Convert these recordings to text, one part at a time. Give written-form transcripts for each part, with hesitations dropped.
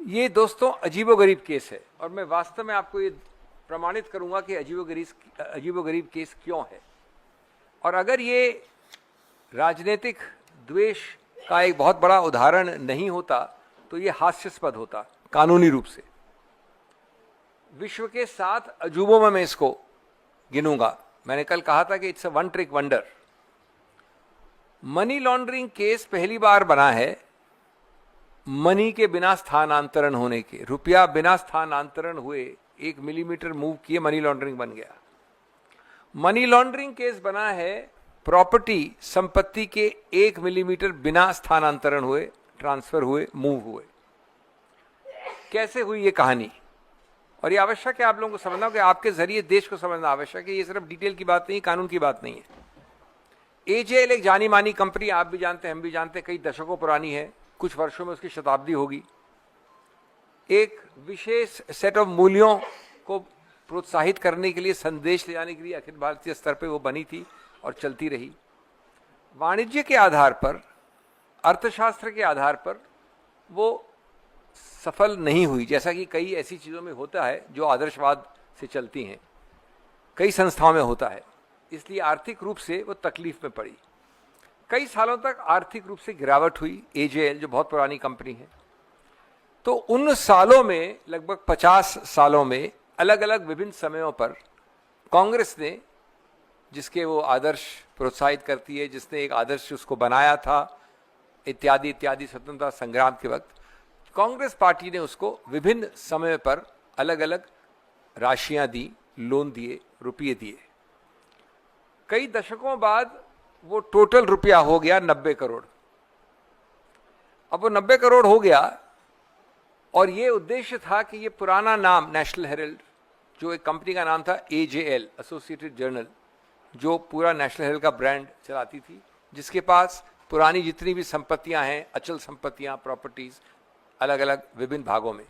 ये दोस्तों अजीबोगरीब केस है और मैं वास्तव में आपको ये प्रमाणित करूंगा कि अजीबोगरीब केस क्यों है। और अगर ये राजनीतिक द्वेष का एक बहुत बड़ा उदाहरण नहीं होता तो ये हास्यास्पद होता कानूनी रूप से। विश्व के 7 अजूबों में मैं इसको गिनूंगा। मैंने कल कहा था कि it's a one trick wonder. Money laundering case पहली बार बना है मनी के बिना स्थानांतरण होने के। रुपया बिना स्थानांतरण हुए 1 मिलीमीटर मूव किए मनी लॉन्ड्रिंग बन गया। मनी लॉन्ड्रिंग केस बना है प्रॉपर्टी संपत्ति के 1 मिलीमीटर बिना स्थानांतरण हुए, ट्रांसफर हुए, मूव हुए। कैसे हुई ये कहानी? और ये आवश्यक है आप लोगों को समझना कि आपके जरिए देश को समझना आवश्यक है। ये सिर्फ डिटेल की बात नहीं, कानून की बात नहीं है। एजेएल एक जानी मानी कंपनी, आप भी जानते हैं, हम भी जानते हैं, कई दशकों पुरानी है। कुछ वर्षों में उसकी शताब्दी होगी। एक विशेष सेट ऑफ मूल्यों को प्रोत्साहित करने के लिए, संदेश ले जाने के लिए अखिल भारतीय स्तर पे वो बनी थी और चलती रही। वाणिज्य के आधार पर, अर्थशास्त्र के आधार पर वो सफल नहीं हुई, जैसा कि कई ऐसी चीज़ों में होता है जो आदर्शवाद से चलती हैं, कई संस्थाओं में होता है। इसलिए आर्थिक रूप से वो तकलीफ में पड़ी। कई सालों तक आर्थिक रूप से गिरावट हुई। एजेएल जो बहुत पुरानी कंपनी है, तो उन सालों में, लगभग 50 सालों में, अलग अलग विभिन्न समयों पर कांग्रेस ने, जिसके वो आदर्श प्रोत्साहित करती है, जिसने एक आदर्श उसको बनाया था इत्यादि इत्यादि, स्वतंत्रता संग्राम के वक्त, कांग्रेस पार्टी ने उसको विभिन्न समय पर अलग अलग राशियां दी, लोन दिए, रुपये दिए। कई दशकों बाद वो टोटल रुपया हो गया 90 करोड़। अब वो 90 करोड़ हो गया और ये उद्देश्य था कि ये पुराना नाम नेशनल हेरल्ड, जो एक कंपनी का नाम था एजेएल, एसोसिएटेड जर्नल, जो पूरा नेशनल हेरल्ड का ब्रांड चलाती थी, जिसके पास पुरानी जितनी भी संपत्तियां हैं, अचल संपत्तियां, प्रॉपर्टीज, अलग अलग विभिन्न भागों में,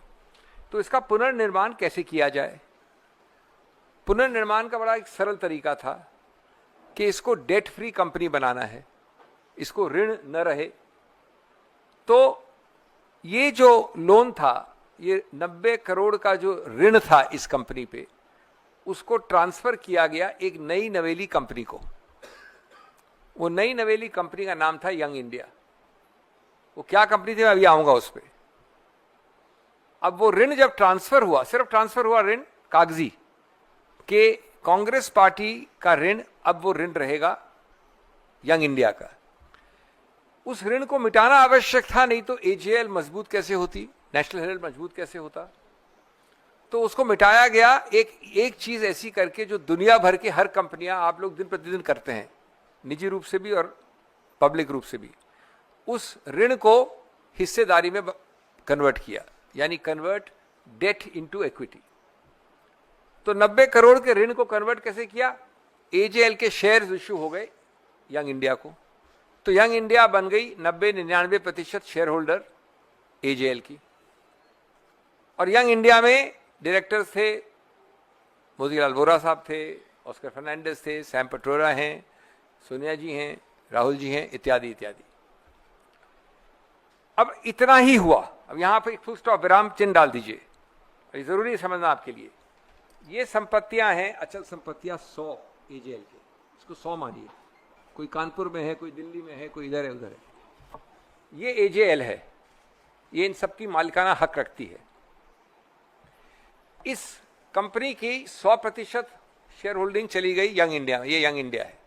तो इसका पुनर्निर्माण कैसे किया जाए। पुनर्निर्माण का बड़ा एक सरल तरीका था कि इसको डेट फ्री कंपनी बनाना है, इसको ऋण न रहे। तो ये जो लोन था, ये 90 करोड़ का जो ऋण था इस कंपनी पे, उसको ट्रांसफर किया गया एक नई नवेली कंपनी को। वो नई नवेली कंपनी का नाम था यंग इंडिया। वो क्या कंपनी थी मैं अभी आऊंगा उस पर। अब वो ऋण जब ट्रांसफर हुआ, सिर्फ ट्रांसफर हुआ ऋण कागजी के, कांग्रेस पार्टी का ऋण, अब वो ऋण रहेगा यंग इंडिया का। उस ऋण को मिटाना आवश्यक था, नहीं तो एजेएल मजबूत कैसे होती, नेशनल हेरल्ड मजबूत कैसे होता। तो उसको मिटाया गया एक चीज ऐसी करके जो दुनिया भर के हर कंपनियां, आप लोग दिन प्रतिदिन करते हैं, निजी रूप से भी और पब्लिक रूप से भी, उस ऋण को हिस्सेदारी में कन्वर्ट किया, यानी कन्वर्ट डेट इनटू इक्विटी। तो 90 करोड़ के ऋण को कन्वर्ट कैसे किया? एजेएल के शेयर्स इश्यू हो गए यंग इंडिया को, तो यंग इंडिया बन गई 90-99% शेयर होल्डर एजेएल की। और यंग इंडिया में डायरेक्टर्स थे, मोतीलाल वोरा साहब थे, ऑस्कर फर्नांडिस थे, सैम पिट्रोडा हैं, सोनिया जी हैं, राहुल जी हैं, इत्यादि इत्यादि। अब इतना ही हुआ। अब यहां पर एक फुल स्टॉप, विराम चिन्ह डाल दीजिए, ये जरूरी है समझना आपके लिए। ये संपत्तियां हैं, अचल संपत्तियां 100 एजेएल के, इसको 100 मानिए। कोई कानपुर में है, कोई दिल्ली में है, कोई इधर है, उधर है। ये एजेएल है, ये इन सबकी मालिकाना हक रखती है। इस कंपनी की 100% शेयर होल्डिंग चली गई यंग इंडिया में। ये यंग इंडिया है।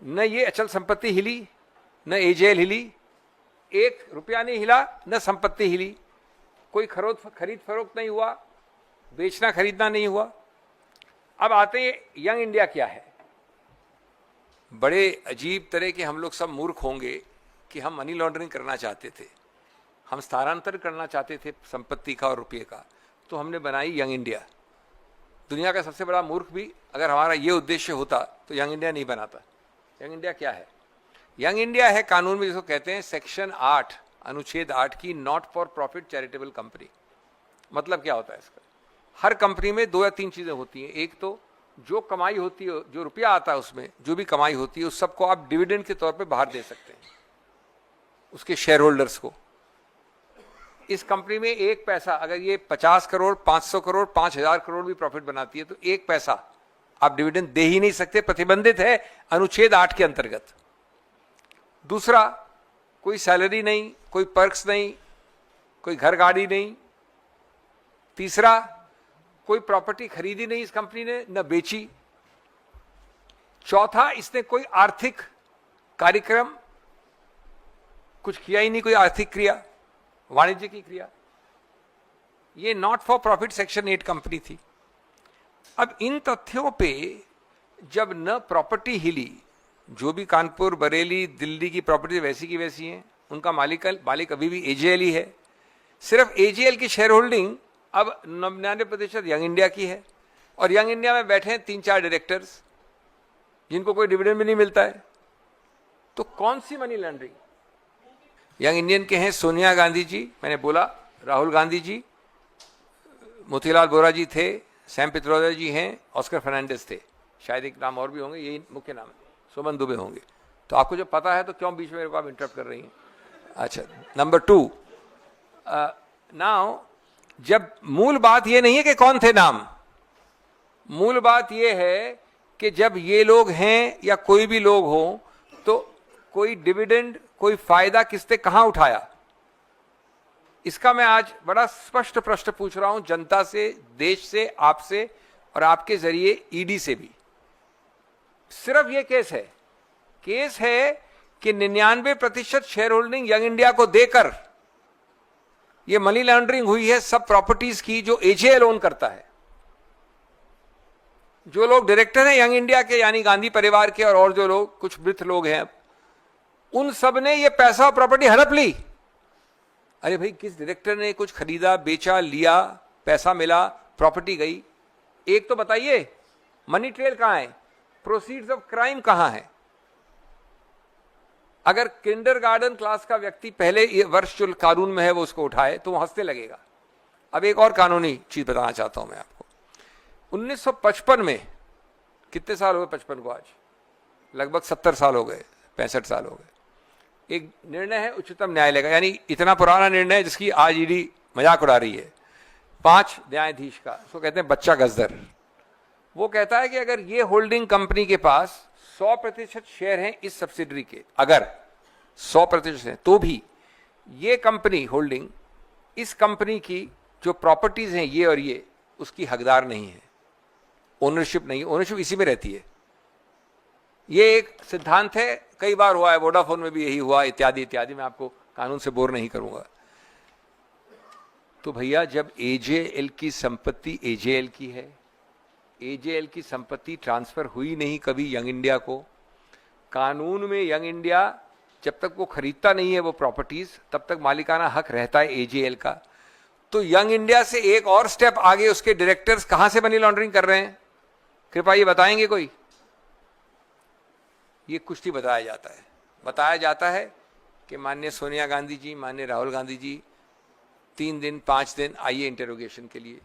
न ये अचल संपत्ति हिली, न एजेएल हिली, 1 रुपया नहीं हिला, न संपत्ति हिली, कोई खरीद फरोख्त नहीं हुआ, बेचना खरीदना नहीं हुआ। अब आते हैं यंग इंडिया क्या है। बड़े अजीब तरह के हम लोग सब मूर्ख होंगे कि हम मनी लॉन्ड्रिंग करना चाहते थे, हम स्थानांतरण करना चाहते थे संपत्ति का और रुपये का, तो हमने बनाई यंग इंडिया। दुनिया का सबसे बड़ा मूर्ख भी अगर हमारा ये उद्देश्य होता तो यंग इंडिया नहीं बनाता। यंग इंडिया क्या है? यंग इंडिया है कानून में जिसको कहते हैं सेक्शन 8 अनुच्छेद 8 की not for profit charitable company. मतलब क्या होता है इसका? हर कंपनी में 2 या 3 चीजें होती हैं। एक तो जो कमाई होती है, जो रुपया आता है उसमें जो भी कमाई होती है, उस सबको आप डिविडेंड के तौर पे बाहर दे सकते हैं उसके शेयर होल्डर्स को। इस कंपनी में एक पैसा, अगर ये 50 करोड़ 500 करोड़ 5000 करोड़ भी प्रॉफिट बनाती है तो एक पैसा आप डिविडेंड दे ही नहीं सकते, प्रतिबंधित है अनुच्छेद 8 के अंतर्गत। दूसरा, कोई सैलरी नहीं, कोई पर्क्स नहीं, कोई घर गाड़ी नहीं। तीसरा, कोई प्रॉपर्टी खरीदी नहीं इस कंपनी ने, न बेची। चौथा, इसने कोई आर्थिक कार्यक्रम कुछ किया ही नहीं, कोई आर्थिक क्रिया, वाणिज्य की क्रिया। ये not for profit section 8 company थी। अब इन तथ्यों पे जब न प्रॉपर्टी हिली, जो भी कानपुर, बरेली, दिल्ली की प्रॉपर्टी वैसी की वैसी हैं, उनका मालिक अभी भी एजेएल ही है। सिर्फ एजेएल की शेयर होल्डिंग अब 99% यंग इंडिया की है, और यंग इंडिया में बैठे हैं 3-4 डायरेक्टर्स जिनको कोई डिविडेंड भी नहीं मिलता है। तो कौन सी मनी लॉन्ड्रिंग? यंग इंडियन के हैं सोनिया गांधी जी, मैंने बोला, राहुल गांधी जी, मोतीलाल वोरा जी थे, सैम पित्रोदा जी हैं, ऑस्कर फर्नांडिस थे, शायद एक नाम और भी होंगे, यही मुख्य नाम है, सुमन दुबे होंगे। तो आपको जब पता है तो क्यों बीच में मेरे को आप इंटरप्ट कर रही हैं? अच्छा, नंबर 2, नाउ जब मूल बात ये नहीं है कि कौन थे नाम, मूल बात ये है कि जब ये लोग हैं या कोई भी लोग हो तो कोई डिविडेंड, कोई फायदा किसने कहां उठाया, इसका मैं आज बड़ा स्पष्ट प्रश्न पूछ रहा हूं जनता से, देश से, आपसे, और आपके जरिए ईडी से भी। सिर्फ ये केस है कि 99% शेयर होल्डिंग यंग इंडिया को देकर ये मनी लॉन्ड्रिंग हुई है सब प्रॉपर्टीज की जो एजेएल ओन करता है। जो लोग डायरेक्टर हैं यंग इंडिया के, यानी गांधी परिवार के, और जो लोग कुछ वृद्ध लोग हैं, उन सब ने ये पैसा और प्रॉपर्टी हड़प ली। अरे भाई, किस डायरेक्टर ने कुछ खरीदा, बेचा, लिया, पैसा मिला, प्रॉपर्टी गई? एक तो बताइए, मनी ट्रेल कहां है? प्रोसीड्स ऑफ क्राइम कहां है? अगर किंडरगार्टन क्लास का व्यक्ति पहले वर्ष जो कानून में है वो उसको उठाए तो वो हंसने लगेगा। अब एक और कानूनी चीज बताना चाहता हूं मैं आपको। 1955 में, कितने साल हो गए 55 को आज? लगभग 70 साल हो गए, 65 साल हो गए। एक निर्णय है उच्चतम न्यायालय का, यानी इतना पुराना निर्णय है जिसकी आज ईडी मजाक उड़ा रही है, 5 न्यायाधीश का, उसको कहते हैं बच्चा गजदर। वो कहता है कि अगर ये होल्डिंग कंपनी के पास 100% शेयर हैं इस सब्सिडरी के, अगर 100% है, तो भी ये कंपनी होल्डिंग, इस कंपनी की जो प्रॉपर्टीज हैं ये और ये, उसकी हकदार नहीं है, ओनरशिप नहीं, ओनरशिप इसी में रहती है। ये एक सिद्धांत है, कई बार हुआ है, वोडाफोन में भी यही हुआ, इत्यादि इत्यादि। मैं आपको कानून से बोर नहीं करूंगा। तो भैया, जब एजेएल की संपत्ति एजेएल की है, एजेएल की संपत्ति ट्रांसफर हुई नहीं कभी यंग इंडिया को, कानून में यंग इंडिया जब तक वो खरीदता नहीं है वो प्रॉपर्टीज, तब तक मालिकाना हक रहता है एजेएल का। तो यंग इंडिया से एक और स्टेप आगे उसके डायरेक्टर्स कहां से मनी लॉन्ड्रिंग कर रहे हैं? कृपया ये बताएंगे कोई? ये कुछ नहीं बताया जाता है कि माननीय सोनिया गांधी जी, माननीय राहुल गांधी जी 3 दिन 5 दिन आइए इंटेरोगेशन के लिए,